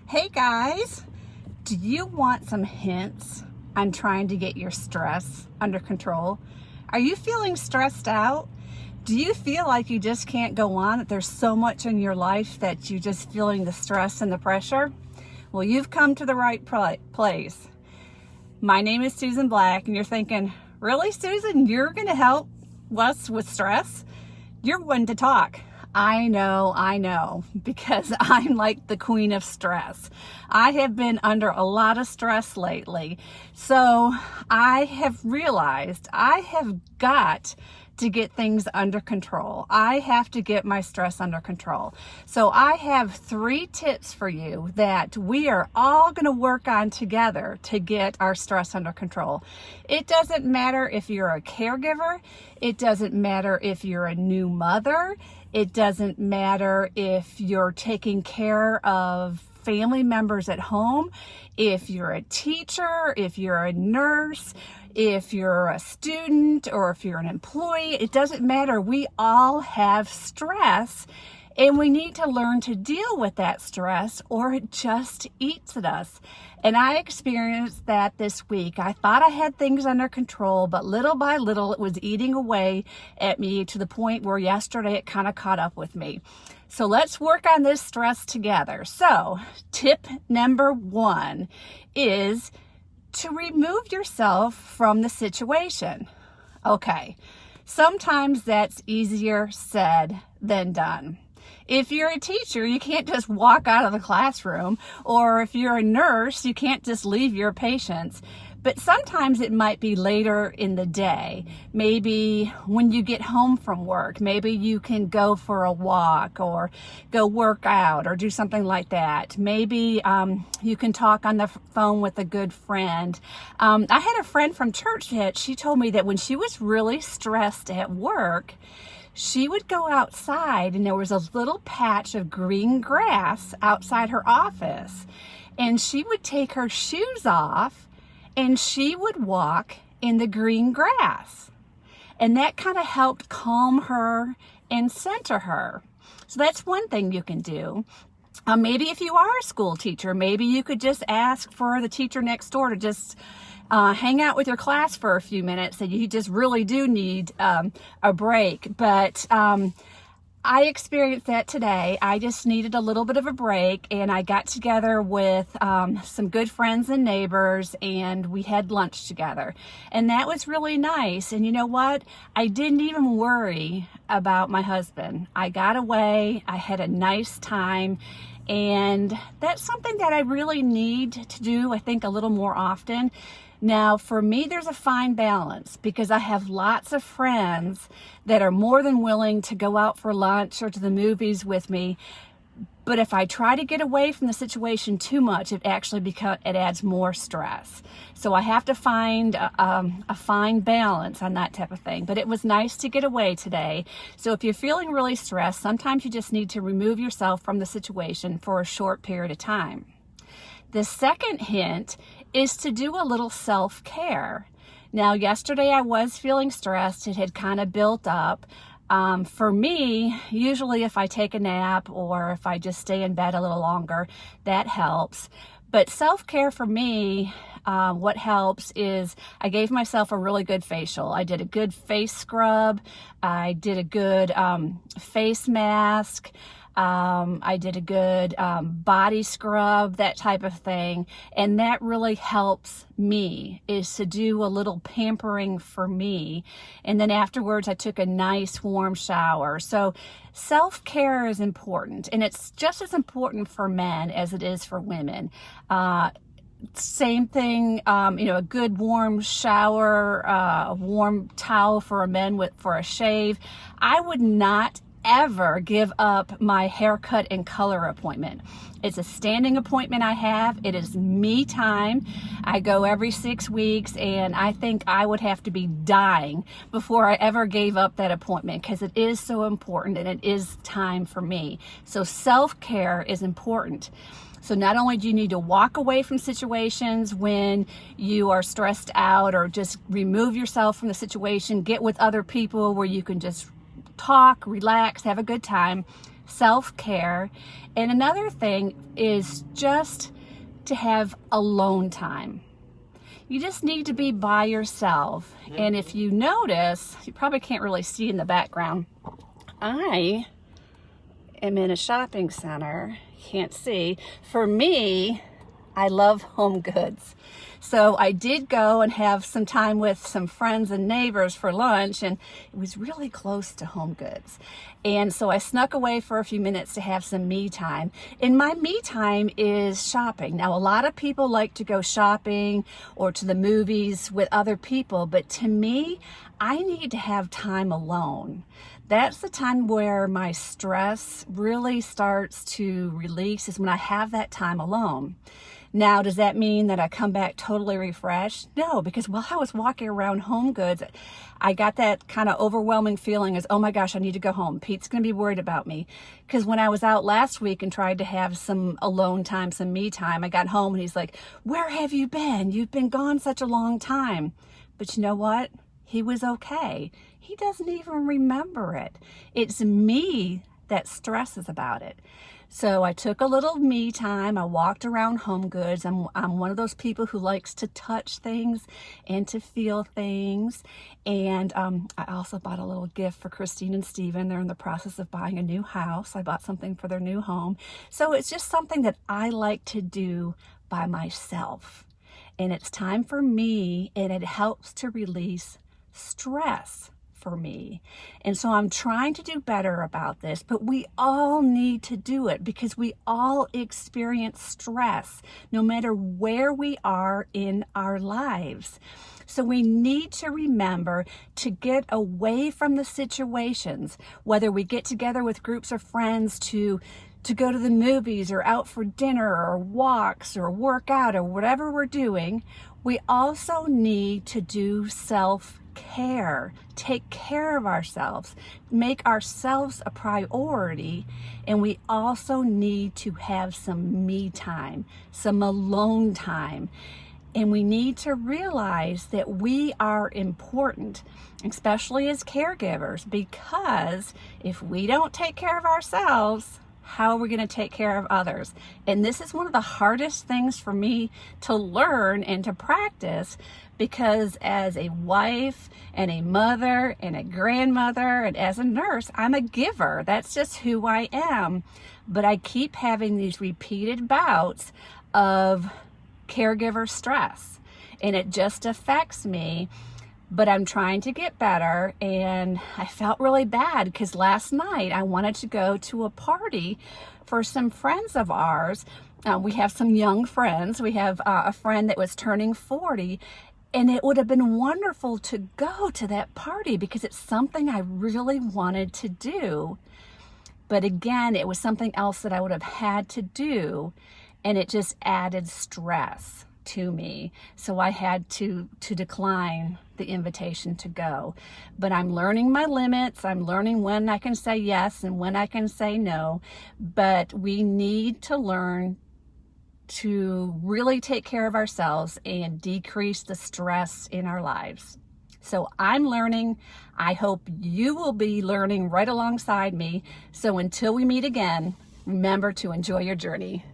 Hey guys, do you want some hints on trying to get your stress under control? Are you feeling stressed out? Do you feel like you just can't go on, that there's so much in your life that you're just feeling the stress and the pressure? Well, you've come to the right place. My name is Susan Black, and you're thinking, really, Susan, you're going to help us with stress? You're one to talk. I know, because I'm like the queen of stress. I have been under a lot of stress lately. So I have realized I have got to get things under control. I have to get my stress under control. So I have 3 tips for you that we are all going to work on together to get our stress under control. It doesn't matter if you're a caregiver. It doesn't matter if you're a new mother. It doesn't matter if you're taking care of family members at home, if you're a teacher, if you're a nurse, if you're a student, or if you're an employee. It doesn't matter. We all have stress, and we need to learn to deal with that stress, or it just eats at us. And I experienced that this week. I thought I had things under control, but little by little it was eating away at me to the point where yesterday it kind of caught up with me. So let's work on this stress together. So tip number 1 is to remove yourself from the situation. Okay, sometimes that's easier said than done. If you're a teacher, you can't just walk out of the classroom, or if you're a nurse, you can't just leave your patients. But sometimes it might be later in the day. Maybe when you get home from work, maybe you can go for a walk or go work out or do something like that. Maybe you can talk on the phone with a good friend. I had a friend from church that she told me that when she was really stressed at work, she would go outside and there was a little patch of green grass outside her office. And she would take her shoes off and she would walk in the green grass. And that kind of helped calm her and center her. So that's one thing you can do. Maybe if you are a school teacher, maybe you could just ask for the teacher next door to just hang out with your class for a few minutes, and you just really do need a break. But I experienced that today. I just needed a little bit of a break, and I got together with some good friends and neighbors, and we had lunch together. And that was really nice. And you know what? I didn't even worry about my husband. I got away. I had a nice time. And that's something that I really need to do, I think, a little more often. Now, for me, there's a fine balance because I have lots of friends that are more than willing to go out for lunch or to the movies with me. But if I try to get away from the situation too much, it adds more stress. So I have to find a fine balance on that type of thing. But it was nice to get away today. So if you're feeling really stressed, sometimes you just need to remove yourself from the situation for a short period of time. The second hint is to do a little self-care. Now, yesterday I was feeling stressed. It had kind of built up. For me, usually if I take a nap or if I just stay in bed a little longer, that helps. But self-care for me, what helps is I gave myself a really good facial. I did a good face scrub. I did a good face mask. I did a good body scrub, that type of thing. And that really helps me, is to do a little pampering for me. And then afterwards, I took a nice warm shower. So self-care is important. And it's just as important for men as it is for women. Same thing, a good warm shower, a warm towel for for a shave. I would not ever give up my haircut and color appointment. It's a standing appointment I have. It is me time. I go every 6 weeks, and I think I would have to be dying before I ever gave up that appointment because it is so important and it is time for me. So self-care is important. So not only do you need to walk away from situations when you are stressed out, or just remove yourself from the situation, get with other people where you can just talk, relax, have a good time. self-care. And another thing is just to have alone time. You just need to be by yourself. And if you notice, you probably can't really see in the background, I am in a shopping center. Can't see. For me, I love home goods. So I did go and have some time with some friends and neighbors for lunch, and it was really close to Home Goods. And so I snuck away for a few minutes to have some me time. And my me time is shopping. Now, a lot of people like to go shopping or to the movies with other people, but to me, I need to have time alone. That's the time where my stress really starts to release, is when I have that time alone. Now, does that mean that I come back totally refreshed? No, because while I was walking around Home Goods, I got that kind of overwhelming feeling as, oh my gosh, I need to go home. Pete's going to be worried about me. Because when I was out last week and tried to have some alone time, some me time, I got home and he's like, where have you been? You've been gone such a long time. But you know what? He was okay. He doesn't even remember it. It's me that stresses about it. So I took a little me time. I walked around Home Goods. I'm one of those people who likes to touch things and to feel things. And I also bought a little gift for Christine and Steven. They're in the process of buying a new house. I bought something for their new home. So it's just something that I like to do by myself. And it's time for me, and it helps to release stress for me. And so I'm trying to do better about this, but we all need to do it because we all experience stress no matter where we are in our lives. So we need to remember to get away from the situations, whether we get together with groups of friends to go to the movies or out for dinner or walks or work out or whatever we're doing. We also need to do self-care, take care of ourselves, make ourselves a priority, and we also need to have some me time, some alone time. And we need to realize that we are important, especially as caregivers, because if we don't take care of ourselves, how are we going to take care of others? And this is one of the hardest things for me to learn and to practice, because as a wife and a mother and a grandmother and as a nurse, I'm a giver. That's just who I am. But I keep having these repeated bouts of caregiver stress, and it just affects me. But I'm trying to get better, and I felt really bad because last night I wanted to go to a party for some friends of ours. We have some young friends. We have a friend that was turning 40, and it would have been wonderful to go to that party because it's something I really wanted to do. But again, it was something else that I would have had to do, and it just added stress to me. So I had to decline the invitation to go. But I'm learning my limits. I'm learning when I can say yes and when I can say no. But we need to learn to really take care of ourselves and decrease the stress in our lives. So I'm learning. I hope you will be learning right alongside me. So until we meet again, remember to enjoy your journey.